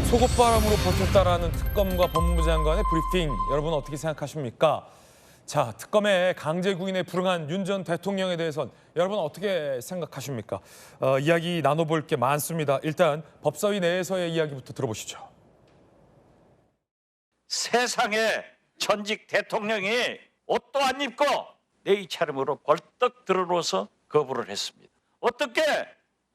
속옷바람으로 버텼다라는 특검과 법무부 장관의 브리핑, 여러분 어떻게 생각하십니까? 자, 특검의 강제 구인에 불응한 윤 전 대통령에 대해선 여러분 어떻게 생각하십니까? 이야기 나눠볼 게 많습니다. 일단 법사위 내에서의 이야기부터 들어보시죠. 세상에 전직 대통령이 옷도 안 입고 내 입차림으로 벌떡 들어놓아서 거부를 했습니다. 어떻게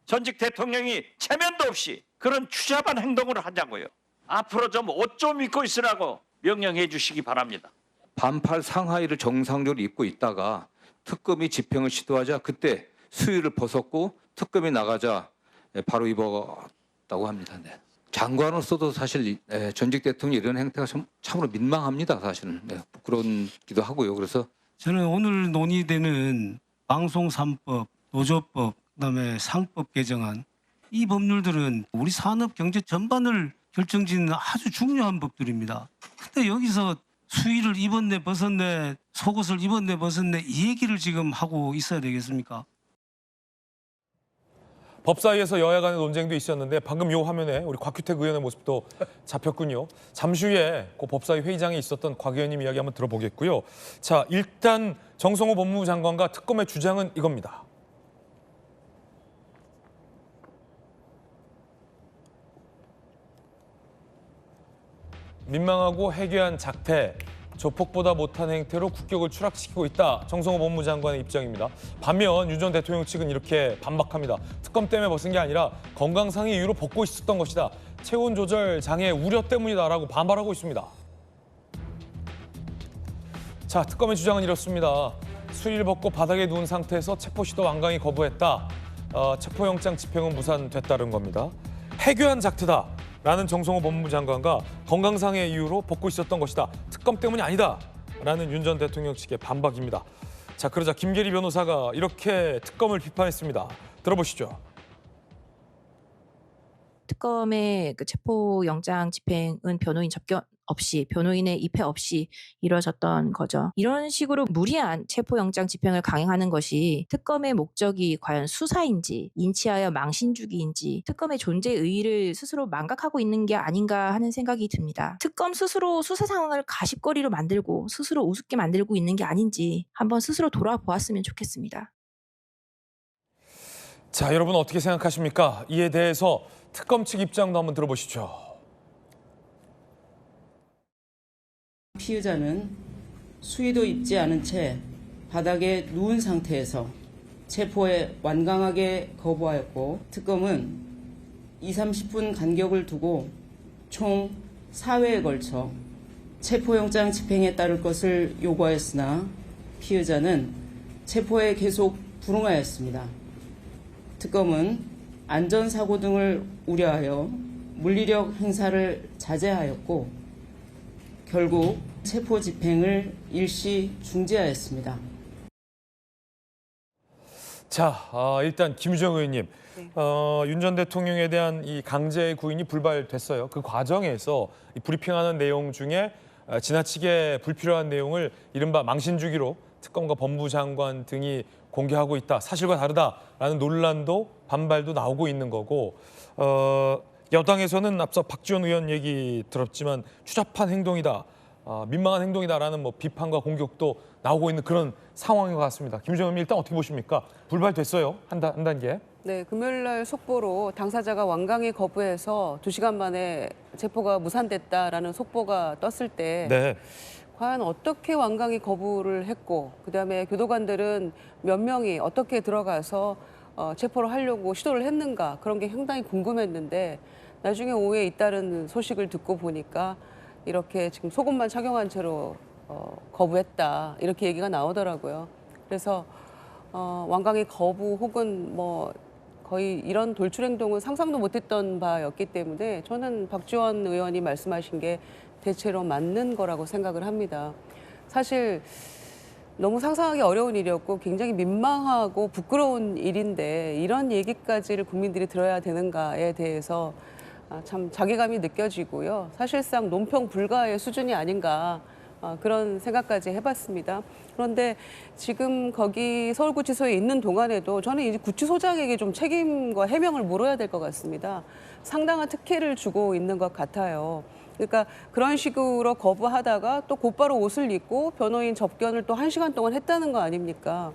전직 대통령이 체면도 없이 그런 추잡한 행동을 하냐고요. 앞으로 좀 옷 좀 입고 있으라고 명령해 주시기 바랍니다. 반팔 상하의를 정상적으로 입고 있다가 특검이 집행을 시도하자 그때 수의를 벗었고 특검이 나가자 바로 입었다고 합니다. 네. 장관으로서도 사실 전직 대통령이 이런 행태가 참으로 민망합니다. 사실은 부끄러운기도 하고요. 그래서 저는 오늘 논의되는 방송 3법, 노조법, 그다음에 상법 개정안 이 법률들은 우리 산업 경제 전반을 결정짓는 아주 중요한 법들입니다. 근데 여기서 수의를 입었네 벗었네 속옷을 입었네 벗었네 이 얘기를 지금 하고 있어야 되겠습니까? 법사위에서 여야 간의 논쟁도 있었는데 방금 요 화면에 우리 곽규택 의원의 모습도 잡혔군요. 잠시 후에 그 법사위 회의장에 있었던 곽 의원님 이야기 한번 들어보겠고요. 자, 일단 정성호 법무부 장관과 특검의 주장은 이겁니다. 민망하고 해괴한 작태, 조폭보다 못한 행태로 국격을 추락시키고 있다. 정성호 법무부 장관의 입장입니다. 반면 윤 전 대통령 측은 이렇게 반박합니다. 특검 때문에 벗은 게 아니라 건강상의 이유로 벗고 있었던 것이다. 체온 조절 장애 우려 때문이다라고 반발하고 있습니다. 자, 특검의 주장은 이렇습니다. 수의를 벗고 바닥에 누운 상태에서 체포 시도 완강히 거부했다. 체포영장 집행은 무산됐다는 겁니다. 해괴한 작태다. 라는 정성호 법무부 장관과 건강상의 이유로 벗고 있었던 것이다. 특검 때문이 아니다. 라는 윤 전 대통령 측의 반박입니다. 자, 그러자 김계리 변호사가 이렇게 특검을 비판했습니다. 들어보시죠. 특검의 그 체포영장 집행은 변호인 접견 없이 변호인의 입회 없이 이루어졌던 거죠. 이런 식으로 무리한 체포영장 집행을 강행하는 것이 특검의 목적이 과연 수사인지 인치하여 망신주기인지 특검의 존재 의의를 스스로 망각하고 있는 게 아닌가 하는 생각이 듭니다. 특검 스스로 수사 상황을 가십거리로 만들고 스스로 우습게 만들고 있는 게 아닌지 한번 스스로 돌아보았으면 좋겠습니다. 자, 여러분 어떻게 생각하십니까? 이에 대해서 특검 측 입장도 한번 들어보시죠. 피의자는 수의도 입지 않은 채 바닥에 누운 상태에서 체포에 완강하게 거부하였고 특검은 20-30분 간격을 두고 총 4회에 걸쳐 체포영장 집행에 따를 것을 요구하였으나 피의자는 체포에 계속 불응하였습니다. 특검은 안전사고 등을 우려하여 물리력 행사를 자제하였고 결국 체포 집행을 일시 중지하였습니다. 자, 일단 김유정 의원님, 윤 전 대통령에 대한 이 강제 구인이 불발됐어요. 그 과정에서 이 브리핑하는 내용 중에 지나치게 불필요한 내용을 이른바 망신주기로 특검과 법무부 장관 등이 공개하고 있다. 사실과 다르다라는 논란도 반발도 나오고 있는 거고 여당에서는 앞서 박지원 의원 얘기 들었지만 추잡한 행동이다. 민망한 행동이다라는 비판과 공격도 나오고 있는 그런 상황인 것 같습니다. 김유정 의원님 일단 어떻게 보십니까? 불발됐어요. 한 단계. 네, 금요일 날 속보로 당사자가 완강히 거부해서 2시간 만에 체포가 무산됐다라는 속보가 떴을 때 네. 과연 어떻게 완강히 거부를 했고 그다음에 교도관들은 몇 명이 어떻게 들어가서 체포를 하려고 시도를 했는가 그런 게 상당히 궁금했는데 나중에 오후에 잇따른 소식을 듣고 보니까 이렇게 지금 속옷만 착용한 채로 거부했다 이렇게 얘기가 나오더라고요. 그래서 완강히 거부 혹은 거의 이런 돌출 행동은 상상도 못했던 바였기 때문에 저는 박지원 의원이 말씀하신 게 대체로 맞는 거라고 생각을 합니다. 사실 너무 상상하기 어려운 일이었고 굉장히 민망하고 부끄러운 일인데 이런 얘기까지를 국민들이 들어야 되는가에 대해서 참 자괴감이 느껴지고요. 사실상 논평 불가의 수준이 아닌가 그런 생각까지 해봤습니다. 그런데 지금 거기 서울구치소에 있는 동안에도 저는 이제 구치소장에게 좀 책임과 해명을 물어야 될 것 같습니다. 상당한 특혜를 주고 있는 것 같아요. 그러니까 그런 식으로 거부하다가 또 곧바로 옷을 입고 변호인 접견을 또 1시간 동안 했다는 거 아닙니까?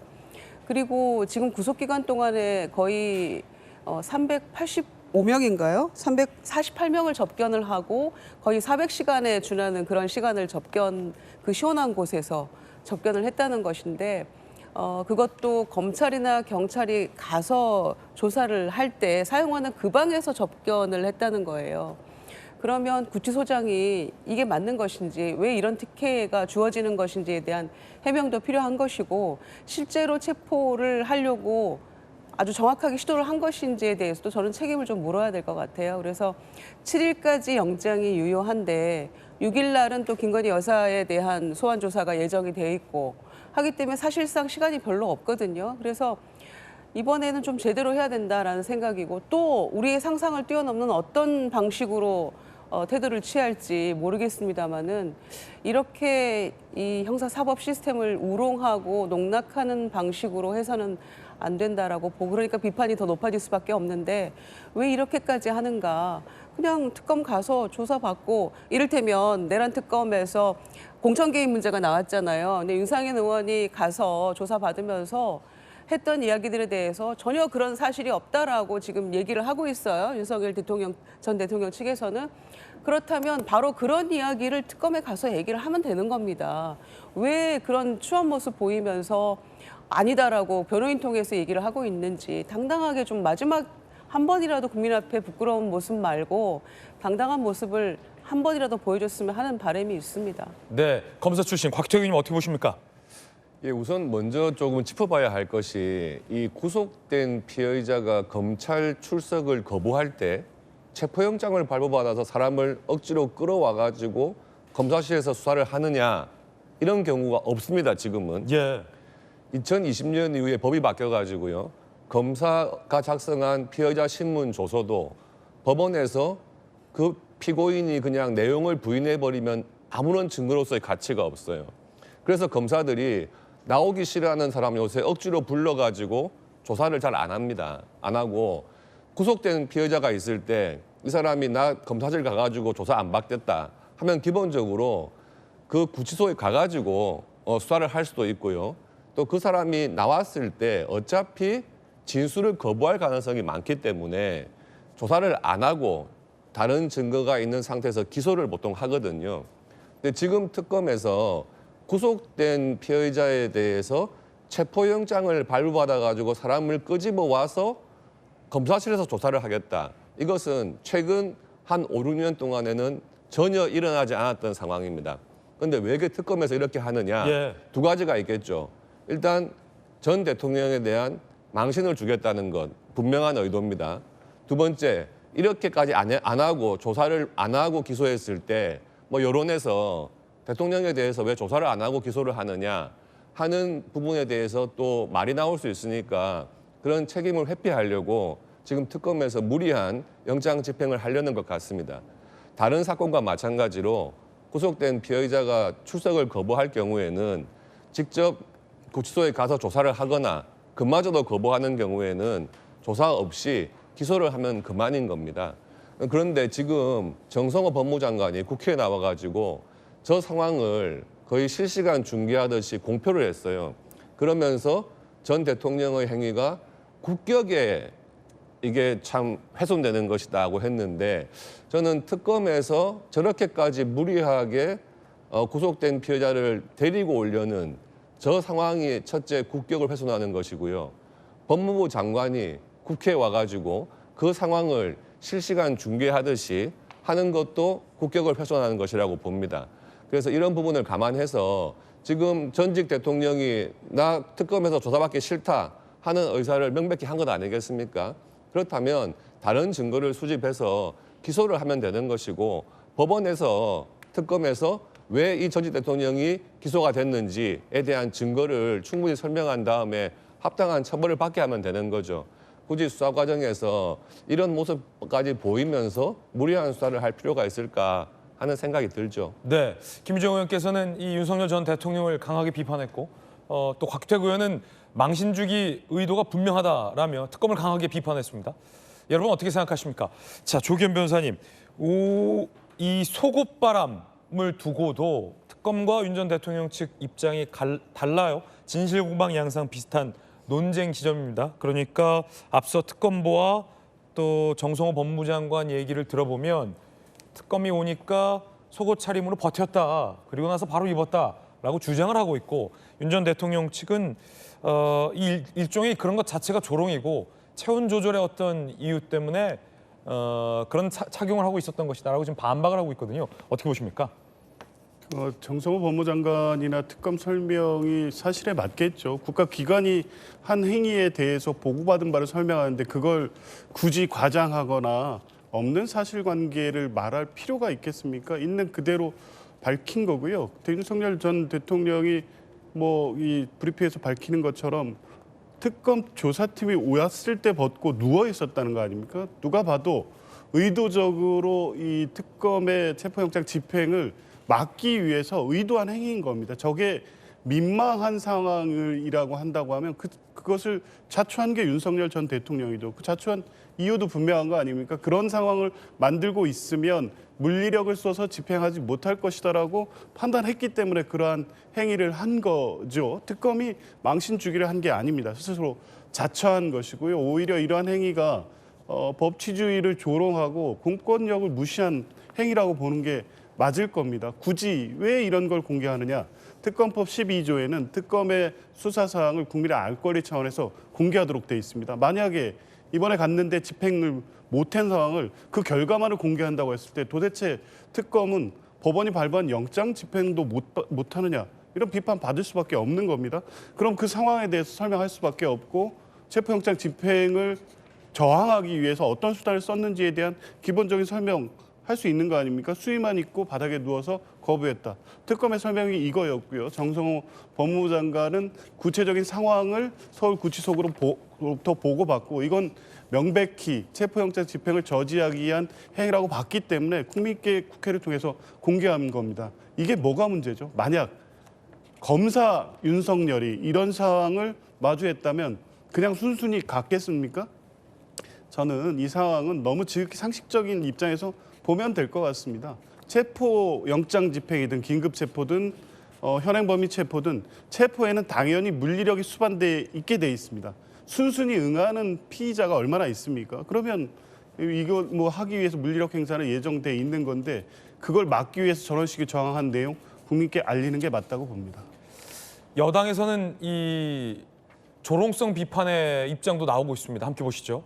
그리고 지금 구속기간 동안에 거의 385명인가요? 348명을 접견을 하고 거의 400시간에 준하는 그런 시간을 그 시원한 곳에서 접견을 했다는 것인데 그것도 검찰이나 경찰이 가서 조사를 할 때 사용하는 그 방에서 접견을 했다는 거예요. 그러면 구치소장이 이게 맞는 것인지 왜 이런 특혜가 주어지는 것인지에 대한 해명도 필요한 것이고 실제로 체포를 하려고 아주 정확하게 시도를 한 것인지에 대해서도 저는 책임을 좀 물어야 될 것 같아요. 그래서 7일까지 영장이 유효한데 6일 날은 또 김건희 여사에 대한 소환 조사가 예정이 돼 있고 하기 때문에 사실상 시간이 별로 없거든요. 그래서 이번에는 좀 제대로 해야 된다라는 생각이고 또 우리의 상상을 뛰어넘는 어떤 방식으로 태도를 취할지 모르겠습니다만은 이렇게 이 형사사법 시스템을 우롱하고 농락하는 방식으로 해서는 안 된다라고 보고 그러니까 비판이 더 높아질 수밖에 없는데 왜 이렇게까지 하는가. 그냥 특검 가서 조사받고 이를테면 내란 특검에서 공천 개입 문제가 나왔잖아요. 근데 윤상현 의원이 가서 조사받으면서 했던 이야기들에 대해서 전혀 그런 사실이 없다라고 지금 얘기를 하고 있어요. 윤석열 전 대통령 측에서는. 그렇다면 바로 그런 이야기를 특검에 가서 얘기를 하면 되는 겁니다. 왜 그런 추한 모습 보이면서 아니다라고 변호인 통해서 얘기를 하고 있는지 당당하게 좀 마지막 한 번이라도 국민 앞에 부끄러운 모습 말고 당당한 모습을 한 번이라도 보여줬으면 하는 바람이 있습니다. 네, 검사 출신 곽태규 의원님 어떻게 보십니까? 예, 우선 먼저 조금 짚어봐야 할 것이 이 구속된 피의자가 검찰 출석을 거부할 때 체포영장을 발부받아서 사람을 억지로 끌어와가지고 검사실에서 수사를 하느냐 이런 경우가 없습니다. 지금은. 예. 2020년 이후에 법이 바뀌어가지고요. 검사가 작성한 피의자 신문 조서도 법원에서 그 피고인이 그냥 내용을 부인해버리면 아무런 증거로서의 가치가 없어요. 그래서 검사들이 나오기 싫어하는 사람 요새 억지로 불러가지고 조사를 잘 안 합니다. 안 하고 구속된 피의자가 있을 때 이 사람이 나 검사실 가가지고 조사 안 받겠다 하면 기본적으로 그 구치소에 가가지고 수사를 할 수도 있고요. 또 그 사람이 나왔을 때 어차피 진술을 거부할 가능성이 많기 때문에 조사를 안 하고 다른 증거가 있는 상태에서 기소를 보통 하거든요. 근데 지금 특검에서 구속된 피의자에 대해서 체포영장을 발부받아가지고 사람을 끄집어 와서 검사실에서 조사를 하겠다. 이것은 최근 한 5, 6년 동안에는 전혀 일어나지 않았던 상황입니다. 그런데 왜 특검에서 이렇게 하느냐? 예. 두 가지가 있겠죠. 일단 전 대통령에 대한 망신을 주겠다는 것 분명한 의도입니다. 두 번째, 이렇게까지 안 하고 조사를 안 하고 기소했을 때 뭐 여론에서 대통령에 대해서 왜 조사를 안 하고 기소를 하느냐 하는 부분에 대해서 또 말이 나올 수 있으니까 그런 책임을 회피하려고 지금 특검에서 무리한 영장 집행을 하려는 것 같습니다. 다른 사건과 마찬가지로 구속된 피의자가 출석을 거부할 경우에는 직접 구치소에 가서 조사를 하거나 그마저도 거부하는 경우에는 조사 없이 기소를 하면 그만인 겁니다. 그런데 지금 정성호 법무장관이 국회에 나와가지고 저 상황을 거의 실시간 중계하듯이 공표를 했어요. 그러면서 전 대통령의 행위가 국격에 이게 참 훼손되는 것이다고 했는데 저는 특검에서 저렇게까지 무리하게 구속된 피해자를 데리고 오려는 저 상황이 첫째 국격을 훼손하는 것이고요. 법무부 장관이 국회에 와가지고 그 상황을 실시간 중계하듯이 하는 것도 국격을 훼손하는 것이라고 봅니다. 그래서 이런 부분을 감안해서 지금 전직 대통령이 나 특검에서 조사받기 싫다 하는 의사를 명백히 한 것 아니겠습니까? 그렇다면 다른 증거를 수집해서 기소를 하면 되는 것이고 법원에서 특검에서 왜 이 전직 대통령이 기소가 됐는지에 대한 증거를 충분히 설명한 다음에 합당한 처벌을 받게 하면 되는 거죠. 굳이 수사 과정에서 이런 모습까지 보이면서 무리한 수사를 할 필요가 있을까 하는 생각이 들죠. 네, 김유정 의원께서는 이 윤석열 전 대통령을 강하게 비판했고 또 곽태구 의원은 망신 주기 의도가 분명하다라며 특검을 강하게 비판했습니다. 여러분 어떻게 생각하십니까? 자, 조기현 변호사님, 이 속옷바람을 두고도 특검과 윤 전 대통령 측 입장이 달라요. 진실공방 양상 비슷한 논쟁 지점입니다. 그러니까 앞서 특검보와 또 정성호 법무장관 얘기를 들어보면 특검이 오니까 속옷 차림으로 버텼다. 그리고 나서 바로 입었다라고 주장을 하고 있고 윤 전 대통령 측은 이 일종의 그런 것 자체가 조롱이고 체온 조절의 어떤 이유 때문에 그런 착용을 하고 있었던 것이다라고 지금 반박을 하고 있거든요. 어떻게 보십니까? 정성호 법무장관이나 특검 설명이 사실에 맞겠죠. 국가기관이 한 행위에 대해서 보고받은 바를 설명하는데 그걸 굳이 과장하거나 없는 사실관계를 말할 필요가 있겠습니까? 있는 그대로 밝힌 거고요. 윤석열 전 대통령이 이 브리핑에서 밝히는 것처럼 특검 조사팀이 왔을 때 벗고 누워 있었다는 거 아닙니까? 누가 봐도 의도적으로 이 특검의 체포영장 집행을 막기 위해서 의도한 행위인 겁니다. 저게 민망한 상황이라고 한다고 하면 그것을 자초한 게 윤석열 전 대통령이죠. 그 자초한 이유도 분명한 거 아닙니까? 그런 상황을 만들고 있으면 물리력을 써서 집행하지 못할 것이다라고 판단했기 때문에 그러한 행위를 한 거죠. 특검이 망신 주기를 한 게 아닙니다. 스스로 자처한 것이고요. 오히려 이러한 행위가 법치주의를 조롱하고 공권력을 무시한 행위라고 보는 게 맞을 겁니다. 굳이 왜 이런 걸 공개하느냐? 특검법 12조에는 특검의 수사사항을 국민의 알 권리 차원에서 공개하도록 돼 있습니다. 만약에 이번에 갔는데 집행을 못한 상황을 그 결과만을 공개한다고 했을 때 도대체 특검은 법원이 발부한 영장 집행도 못하느냐 이런 비판 받을 수밖에 없는 겁니다. 그럼 그 상황에 대해서 설명할 수밖에 없고 체포영장 집행을 저항하기 위해서 어떤 수단을 썼는지에 대한 기본적인 설명 할 수 있는 거 아닙니까? 수위만 입고 바닥에 누워서 거부했다. 특검의 설명이 이거였고요. 정성호 법무부 장관은 구체적인 상황을 서울구치소로부터 보고받고 이건 명백히 체포영장 집행을 저지하기 위한 행위라고 봤기 때문에 국민께 국회를 통해서 공개한 겁니다. 이게 뭐가 문제죠? 만약 검사 윤석열이 이런 상황을 마주했다면 그냥 순순히 갔겠습니까? 저는 이 상황은 너무 지극히 상식적인 입장에서 보면 될 것 같습니다. 체포영장 집행이든 긴급체포든 현행범위 체포든 체포에는 당연히 물리력이 수반돼 있게 돼 있습니다. 순순히 응하는 피의자가 얼마나 있습니까? 그러면 이거 하기 위해서 물리력 행사는 예정돼 있는 건데 그걸 막기 위해서 저런 식의 저항한 내용 국민께 알리는 게 맞다고 봅니다. 여당에서는 이 조롱성 비판의 입장도 나오고 있습니다. 함께 보시죠.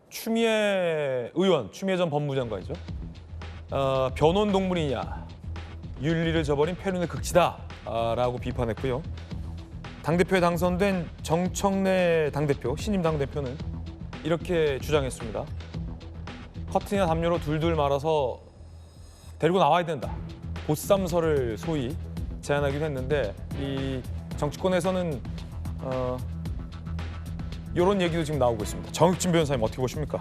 추미애 의원, 추미애 전 법무장관이죠. 변론 동문이냐, 윤리를 저버린 패륜의 극치다라고 비판했고요. 당대표에 당선된 정청래 당대표, 신임 당대표는 이렇게 주장했습니다. 커튼이나 담요로 둘둘 말아서 데리고 나와야 된다. 보쌈설을 소위 제안하기도 했는데 이 정치권에서는 이런 얘기도 지금 나오고 있습니다. 정육진 변호사님 어떻게 보십니까?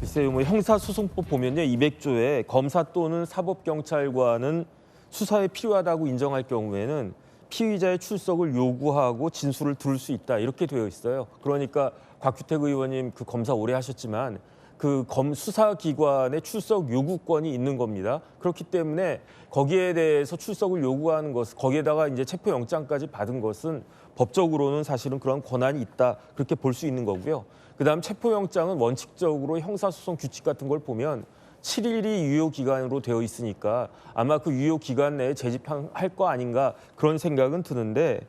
글쎄요, 형사소송법 보면요, 200조에 검사 또는 사법경찰관은 수사에 필요하다고 인정할 경우에는 피의자의 출석을 요구하고 진술을 들을 수 있다 이렇게 되어 있어요. 그러니까 곽규택 의원님 그 검사 오래 하셨지만 그 수사기관의 출석 요구권이 있는 겁니다. 그렇기 때문에 거기에 대해서 출석을 요구하는 것, 거기에다가 이제 체포영장까지 받은 것은 법적으로는 사실은 그런 권한이 있다 그렇게 볼 수 있는 거고요. 그다음 체포영장은 원칙적으로 형사소송 규칙 같은 걸 보면 7일이 유효기간으로 되어 있으니까 아마 그 유효기간 내에 재집행할 거 아닌가 그런 생각은 드는데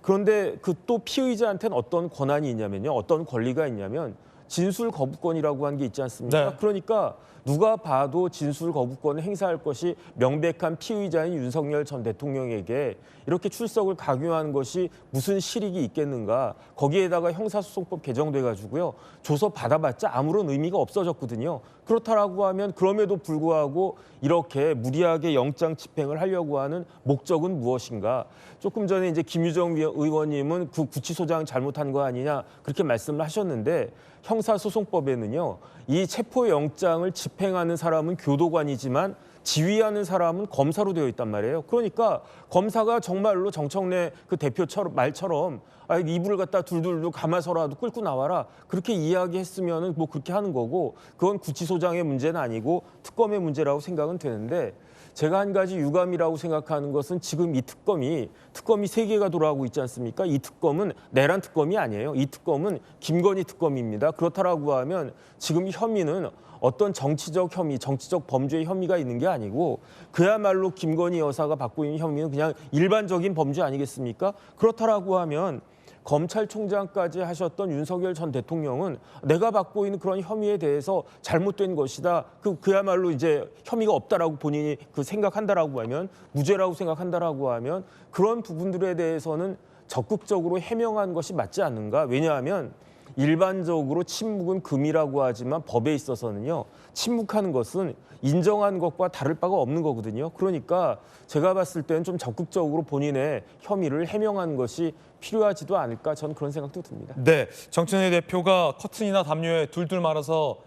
그런데 그 또 피의자한테는 어떤 권한이 있냐면요. 어떤 권리가 있냐면 진술 거부권이라고 한 게 있지 않습니까? 네. 그러니까 누가 봐도 진술 거부권을 행사할 것이 명백한 피의자인 윤석열 전 대통령에게 이렇게 출석을 강요하는 것이 무슨 실익이 있겠는가. 거기에다가 형사소송법 개정돼 가지고요. 조서 받아봤자 아무런 의미가 없어졌거든요. 그렇다라고 하면 그럼에도 불구하고 이렇게 무리하게 영장 집행을 하려고 하는 목적은 무엇인가. 조금 전에 이제 김유정 의원님은 그 구치소장 잘못한 거 아니냐 그렇게 말씀을 하셨는데 형사소송법에는요. 이 체포영장을 집행하는 사람은 교도관이지만 지휘하는 사람은 검사로 되어 있단 말이에요. 그러니까 검사가 정말로 정청래 그 대표처럼 말처럼 이불을 갖다 둘둘 감아서라도 끌고 나와라 그렇게 이야기했으면은 뭐 그렇게 하는 거고 그건 구치소장의 문제는 아니고 특검의 문제라고 생각은 되는데 제가 한 가지 유감이라고 생각하는 것은 지금 이 특검이 3개가 돌아가고 있지 않습니까? 이 특검은 내란 특검이 아니에요. 이 특검은 김건희 특검입니다. 그렇다라고 하면 지금 이 혐의는 어떤 정치적 혐의, 정치적 범죄의 혐의가 있는 게 아니고 그야말로 김건희 여사가 받고 있는 혐의는 그냥 일반적인 범죄 아니겠습니까? 그렇다라고 하면 검찰총장까지 하셨던 윤석열 전 대통령은 내가 받고 있는 그런 혐의에 대해서 잘못된 것이다. 그야말로 이제 혐의가 없다라고 본인이 생각한다라고 하면 무죄라고 생각한다라고 하면 그런 부분들에 대해서는 적극적으로 해명한 것이 맞지 않는가? 왜냐하면 일반적으로 침묵은 금이라고 하지만 법에 있어서는요. 침묵하는 것은 인정한 것과 다를 바가 없는 거거든요. 그러니까 제가 봤을 때는 좀 적극적으로 본인의 혐의를 해명하는 것이 필요하지도 않을까 저는 그런 생각도 듭니다. 네, 정청래 대표가 커튼이나 담요에 뚫뚫 말아서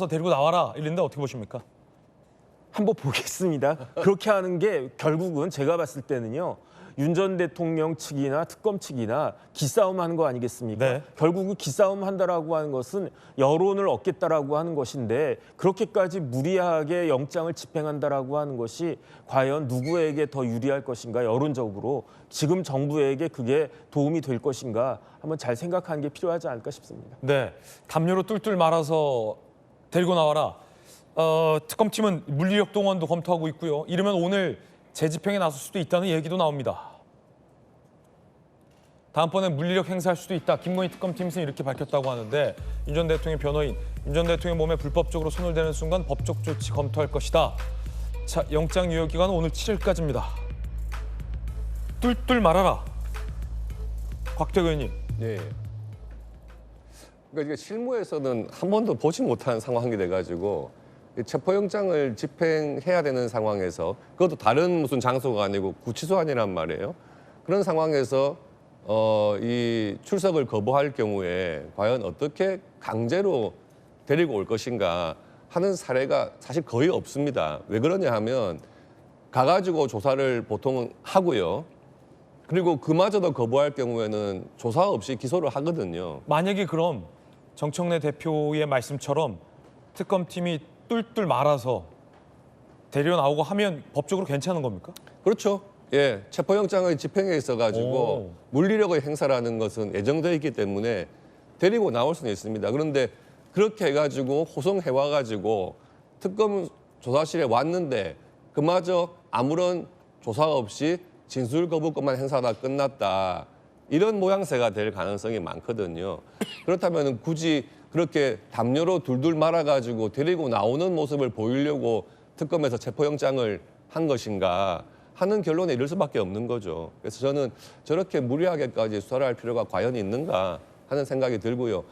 데리고 나와라 이랬는데 어떻게 보십니까? 한번 보겠습니다. 그렇게 하는 게 결국은 제가 봤을 때는요. 윤 전 대통령 측이나 특검 측이나 기싸움하는 거 아니겠습니까? 네. 결국은 기싸움 한다라고 하는 것은 여론을 얻겠다라고 하는 것인데 그렇게까지 무리하게 영장을 집행한다라고 하는 것이 과연 누구에게 더 유리할 것인가 여론적으로 지금 정부에게 그게 도움이 될 것인가 한번 잘 생각하는 게 필요하지 않을까 싶습니다. 네, 담요로 뚫뚫 말아서 데리고 나와라. 특검팀은 물리력 동원도 검토하고 있고요. 이러면 오늘 재집행에 나설 수도 있다는 얘기도 나옵니다. 다음번에 물리력 행사할 수도 있다. 김건희 특검팀에서는 이렇게 밝혔다고 하는데 윤 전 대통령 변호인, 윤 전 대통령 몸에 불법적으로 손을 대는 순간 법적 조치 검토할 것이다. 자, 영장 유효 기간은 오늘 7일까지입니다. 뚫뚫 말아라. 곽태규 의원님. 네. 그러니까 이게 실무에서는 한 번도 보지 못한 상황이 돼가지고 체포영장을 집행해야 되는 상황에서 그것도 다른 무슨 장소가 아니고 구치소 아니란 말이에요. 그런 상황에서 이 출석을 거부할 경우에 과연 어떻게 강제로 데리고 올 것인가 하는 사례가 사실 거의 없습니다. 왜 그러냐 하면 가가지고 조사를 보통 하고요. 그리고 그마저도 거부할 경우에는 조사 없이 기소를 하거든요. 만약에 그럼 정청래 대표의 말씀처럼 특검팀이 뚫뚫 말아서 데려 나오고 하면 법적으로 괜찮은 겁니까? 그렇죠. 예, 체포영장의 집행에 있어가지고 물리력의 행사라는 것은 예정되어 있기 때문에 데리고 나올 수는 있습니다. 그런데 그렇게 해가지고 호송해와가지고 특검 조사실에 왔는데 그마저 아무런 조사 없이 진술 거부권만 행사하다 끝났다. 이런 모양새가 될 가능성이 많거든요. 그렇다면 굳이 그렇게 담요로 둘둘 말아가지고 데리고 나오는 모습을 보이려고 특검에서 체포영장을 한 것인가 하는 결론에 이를 수밖에 없는 거죠. 그래서 저는 저렇게 무리하게까지 수사를 할 필요가 과연 있는가 하는 생각이 들고요.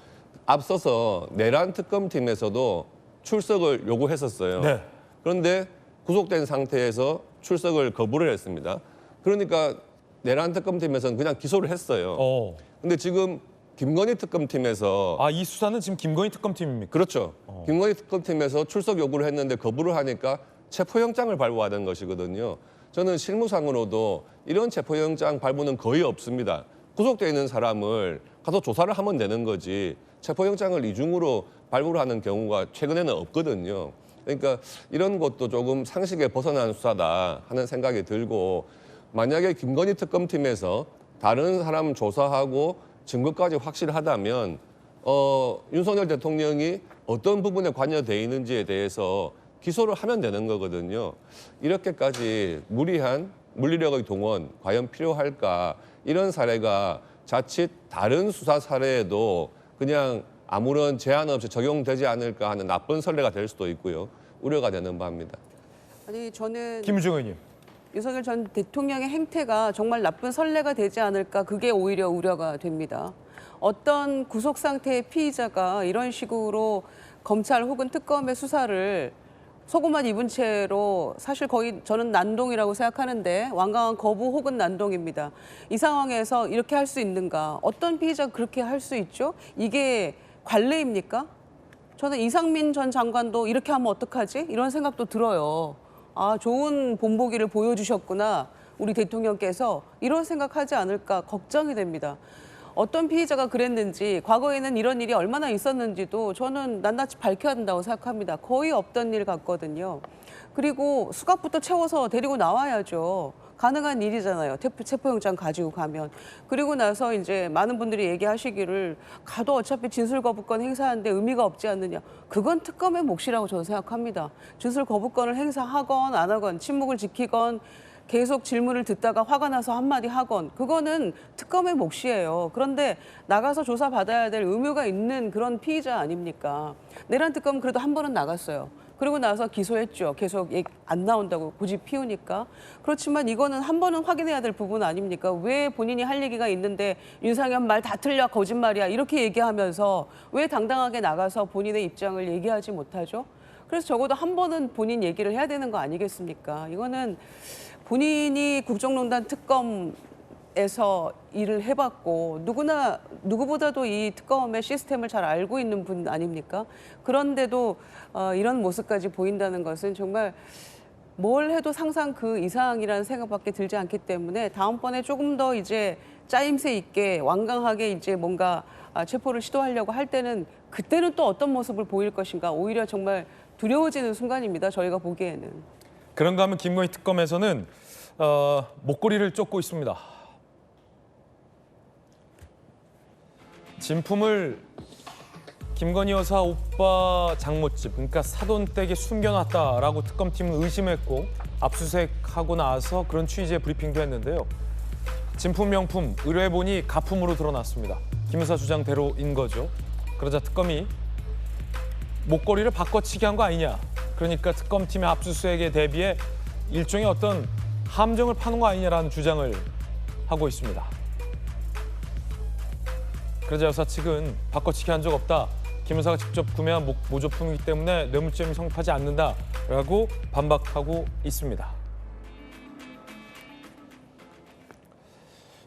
앞서서 내란 특검팀에서도 출석을 요구했었어요. 네. 그런데 구속된 상태에서 출석을 거부를 했습니다. 그러니까 내란 특검팀에서는 그냥 기소를 했어요. 근데 지금 김건희 특검팀에서 이 수사는 지금 김건희 특검팀입니까? 그렇죠. 김건희 특검팀에서 출석 요구를 했는데 거부를 하니까 체포영장을 발부하는 것이거든요. 저는 실무상으로도 이런 체포영장 발부는 거의 없습니다. 구속되어 있는 사람을 가서 조사를 하면 되는 거지 체포영장을 이중으로 발부를 하는 경우가 최근에는 없거든요. 그러니까 이런 것도 조금 상식에 벗어난 수사다 하는 생각이 들고 만약에 김건희 특검팀에서 다른 사람 조사하고 증거까지 확실하다면 윤석열 대통령이 어떤 부분에 관여되어 있는지에 대해서 기소를 하면 되는 거거든요. 이렇게까지 무리한 물리력의 동원 과연 필요할까 이런 사례가 자칫 다른 수사 사례에도 그냥 아무런 제한 없이 적용되지 않을까 하는 나쁜 선례가 될 수도 있고요. 우려가 되는 바입니다. 아니 저는 김우중 의원님. 윤석열 전 대통령의 행태가 정말 나쁜 선례가 되지 않을까 그게 오히려 우려가 됩니다. 어떤 구속 상태의 피의자가 이런 식으로 검찰 혹은 특검의 수사를 속옷만 입은 채로 사실 거의 저는 난동이라고 생각하는데 완강한 거부 혹은 난동입니다. 이 상황에서 이렇게 할 수 있는가? 어떤 피의자가 그렇게 할 수 있죠? 이게 관례입니까? 저는 이상민 전 장관도 이렇게 하면 어떡하지? 이런 생각도 들어요. 아, 좋은 본보기를 보여주셨구나. 우리 대통령께서 이런 생각하지 않을까 걱정이 됩니다. 어떤 피의자가 그랬는지, 과거에는 이런 일이 얼마나 있었는지도 저는 낱낱이 밝혀야 된다고 생각합니다. 거의 없던 일 같거든요. 그리고 수갑부터 채워서 데리고 나와야죠. 가능한 일이잖아요. 체포영장 가지고 가면. 그리고 나서 이제 많은 분들이 얘기하시기를 가도 어차피 진술거부권 행사하는데 의미가 없지 않느냐. 그건 특검의 몫이라고 저는 생각합니다. 진술거부권을 행사하건 안 하건 침묵을 지키건 계속 질문을 듣다가 화가 나서 한마디 하건 그거는 특검의 몫이에요. 그런데 나가서 조사받아야 될 의무가 있는 그런 피의자 아닙니까? 내란 특검은 그래도 한 번은 나갔어요. 그리고 나서 기소했죠. 계속 안 나온다고 고집 피우니까. 그렇지만 이거는 한 번은 확인해야 될 부분 아닙니까? 왜 본인이 할 얘기가 있는데 윤상현 말 다 틀려 거짓말이야 이렇게 얘기하면서 왜 당당하게 나가서 본인의 입장을 얘기하지 못하죠? 그래서 적어도 한 번은 본인 얘기를 해야 되는 거 아니겠습니까? 이거는 본인이 국정농단 특검에서 일을 해봤고 누구보다도 이 특검의 시스템을 잘 알고 있는 분 아닙니까? 그런데도 이런 모습까지 보인다는 것은 정말 뭘 해도 상상 그 이상이라는 생각밖에 들지 않기 때문에 다음번에 조금 더 이제 짜임새 있게 완강하게 이제 뭔가 체포를 시도하려고 할 때는 그때는 또 어떤 모습을 보일 것인가 오히려 정말 두려워지는 순간입니다. 저희가 보기에는. 그런가 하면 김건희 특검에서는 목걸이를 쫓고 있습니다. 진품을 김건희 여사 오빠 장모집, 그러니까 사돈댁에 숨겨놨다라고 특검팀은 의심했고 압수수색하고 나서 그런 취지의 브리핑도 했는데요. 진품 명품 의뢰해보니 가품으로 드러났습니다. 김 여사 주장대로인 거죠. 그러자 특검이 목걸이를 바꿔치기 한 거 아니냐. 그러니까 특검팀의 압수수색에 대비해 일종의 어떤 함정을 파는 거 아니냐라는 주장을 하고 있습니다. 그러자 여사 측은 바꿔치기 한 적 없다. 김 여사가 직접 구매한 모조품이기 때문에 뇌물죄임이 성립하지 않는다라고 반박하고 있습니다.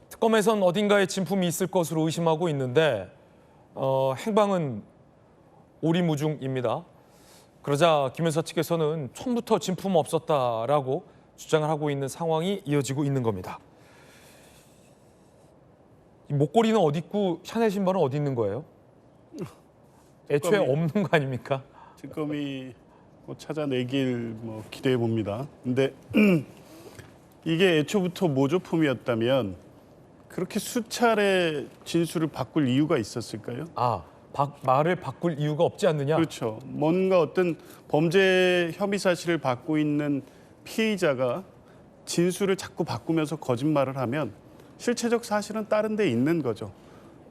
특검에선 어딘가에 진품이 있을 것으로 의심하고 있는데 행방은 오리무중입니다. 그러자 김 여사 측에서는 처음부터 진품 없었다라고 주장을 하고 있는 상황이 이어지고 있는 겁니다. 이 목걸이는 어디 있고 샤넬 신발은 어디 있는 거예요? 애초에 없는 거 아닙니까? 특검이 찾아내길 기대해 봅니다. 근데 이게 애초부터 모조품이었다면 그렇게 수차례 진술을 바꿀 이유가 있었을까요? 말을 바꿀 이유가 없지 않느냐? 그렇죠. 뭔가 어떤 범죄 혐의 사실을 받고 있는 피의자가 진술을 자꾸 바꾸면서 거짓말을 하면 실체적 사실은 다른 데 있는 거죠.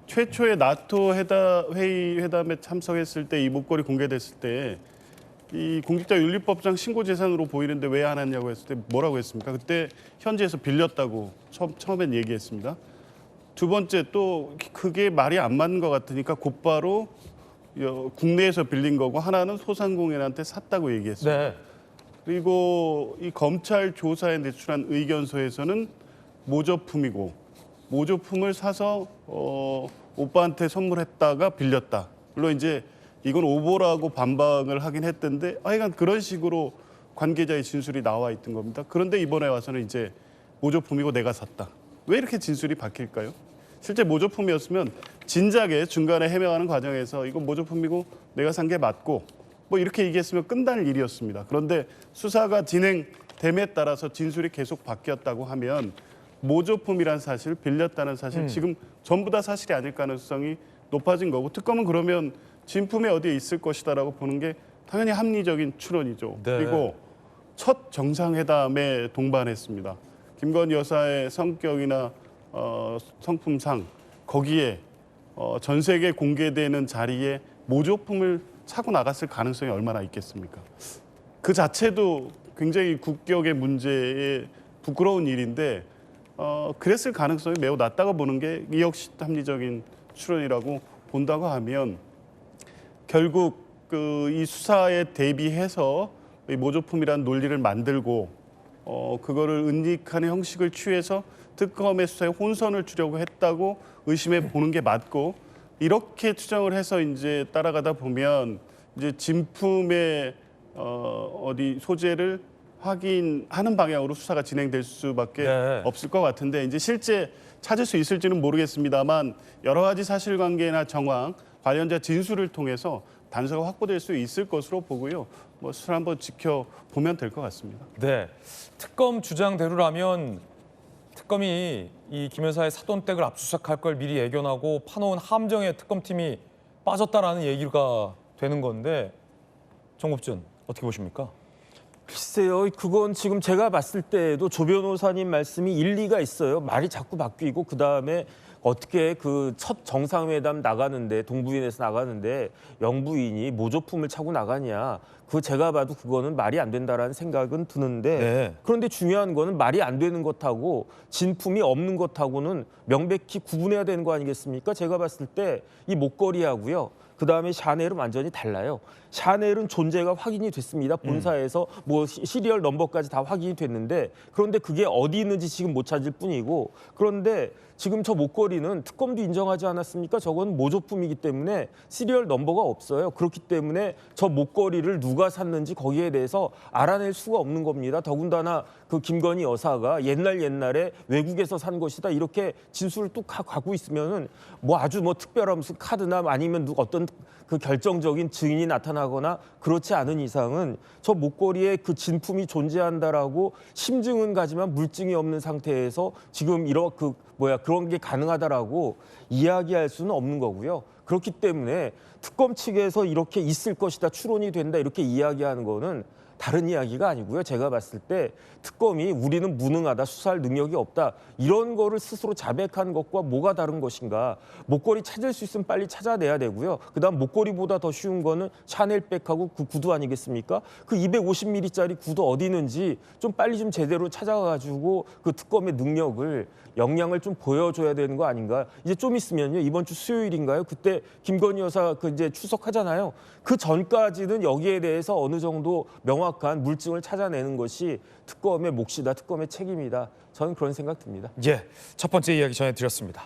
최초의 나토 회담에 참석했을 때 이 목걸이 공개됐을 때 이 공직자윤리법상 신고재산으로 보이는데 왜 안 했냐고 했을 때 뭐라고 했습니까? 그때 현지에서 빌렸다고 처음엔 얘기했습니다. 두 번째 또 그게 말이 안 맞는 것 같으니까 곧바로 국내에서 빌린 거고 하나는 소상공인한테 샀다고 얘기했어요. 네. 그리고 이 검찰 조사에 제출한 의견서에서는 모조품이고 모조품을 사서 오빠한테 선물했다가 빌렸다. 물론 이제 이건 오보라고 반박을 하긴 했던데 하여간 그런 식으로 관계자의 진술이 나와 있던 겁니다. 그런데 이번에 와서는 이제 모조품이고 내가 샀다. 왜 이렇게 진술이 바뀔까요? 실제 모조품이었으면 진작에 중간에 해명하는 과정에서 이건 모조품이고 내가 산 게 맞고 이렇게 얘기했으면 끝날 일이었습니다. 그런데 수사가 진행됨에 따라서 진술이 계속 바뀌었다고 하면 모조품이란 사실, 빌렸다는 사실 지금 전부 다 사실이 아닐 가능성이 높아진 거고 특검은 그러면 진품이 어디에 있을 것이다라고 보는 게 당연히 합리적인 추론이죠. 네. 그리고 첫 정상회담에 동반했습니다. 김건희 여사의 성격이나 성품상 거기에 전 세계 공개되는 자리에 모조품을 사고 나갔을 가능성이 얼마나 있겠습니까? 그 자체도 굉장히 국격의 문제에 부끄러운 일인데 그랬을 가능성이 매우 낮다고 보는 게 이 역시 합리적인 추론이라고 본다고 하면 결국 이 수사에 대비해서 이 모조품이라는 논리를 만들고 그거를 은닉하는 형식을 취해서 특검의 수사에 혼선을 주려고 했다고 의심해 보는 게 맞고 이렇게 추정을 해서 이제 따라가다 보면 이제 진품의 어디 소재를 확인하는 방향으로 수사가 진행될 수밖에 네. 없을 것 같은데 이제 실제 찾을 수 있을지는 모르겠습니다만 여러 가지 사실관계나 정황, 관련자 진술을 통해서 단서가 확보될 수 있을 것으로 보고요. 뭐 수사를 한번 지켜보면 될 것 같습니다. 네, 특검 주장대로라면 특검이 이 김 여사의 사돈댁을 압수수색할 걸 미리 예견하고 파놓은 함정에 특검팀이 빠졌다라는 얘기가 되는 건데 정국준 어떻게 보십니까? 글쎄요, 그건 지금 제가 봤을 때에도 조 변호사님 말씀이 일리가 있어요. 말이 자꾸 바뀌고 그다음에 어떻게 그 첫 정상회담 나가는데 동부인에서 나가는데 영부인이 모조품을 차고 나가냐. 그 제가 봐도 그거는 말이 안 된다라는 생각은 드는데 네. 그런데 중요한 거는 말이 안 되는 것하고 진품이 없는 것하고는 명백히 구분해야 되는 거 아니겠습니까? 제가 봤을 때 이 목걸이하고요. 그다음에 샤넬은 완전히 달라요. 샤넬은 존재가 확인이 됐습니다. 본사에서 뭐 시리얼 넘버까지 다 확인이 됐는데 그런데 그게 어디 있는지 지금 못 찾을 뿐이고 그런데 지금 저 목걸이는 특검도 인정하지 않았습니까? 저건 모조품이기 때문에 시리얼 넘버가 없어요. 그렇기 때문에 저 목걸이를 누가 샀는지 거기에 대해서 알아낼 수가 없는 겁니다. 더군다나 그 김건희 여사가 옛날에 외국에서 산 것이다 이렇게 진술을 뚝 갖고 있으면은 뭐 아주 뭐 특별한 무슨 카드나 아니면 어떤 그 결정적인 증인이 나타나거나 그렇지 않은 이상은 저 목걸이에 그 진품이 존재한다라고 심증은 가지만 물증이 없는 상태에서 지금 그런 게 가능하다라고 이야기할 수는 없는 거고요. 그렇기 때문에 특검 측에서 이렇게 있을 것이다, 추론이 된다 이렇게 이야기하는 거는 다른 이야기가 아니고요. 제가 봤을 때 특검이 우리는 무능하다, 수사할 능력이 없다 이런 거를 스스로 자백한 것과 뭐가 다른 것인가. 목걸이 찾을 수 있으면 빨리 찾아내야 되고요. 그다음 목걸이보다 더 쉬운 거는 샤넬백하고 그 구두 아니겠습니까? 그 250ml짜리 구두 어디 있는지 좀 빨리 좀 제대로 찾아가지고 그 특검의 능력을 역량을 좀 보여줘야 되는 거 아닌가. 이제 좀 있으면요. 이번 주 수요일인가요? 그때 김건희 여사 그 이제 출석하잖아요. 그 전까지는 여기에 대해서 어느 정도 명확한 물증을 찾아내는 것이 특검의 몫이다, 특검의 책임이다. 저는 그런 생각 듭니다. 예, 첫 번째 이야기 전해드렸습니다.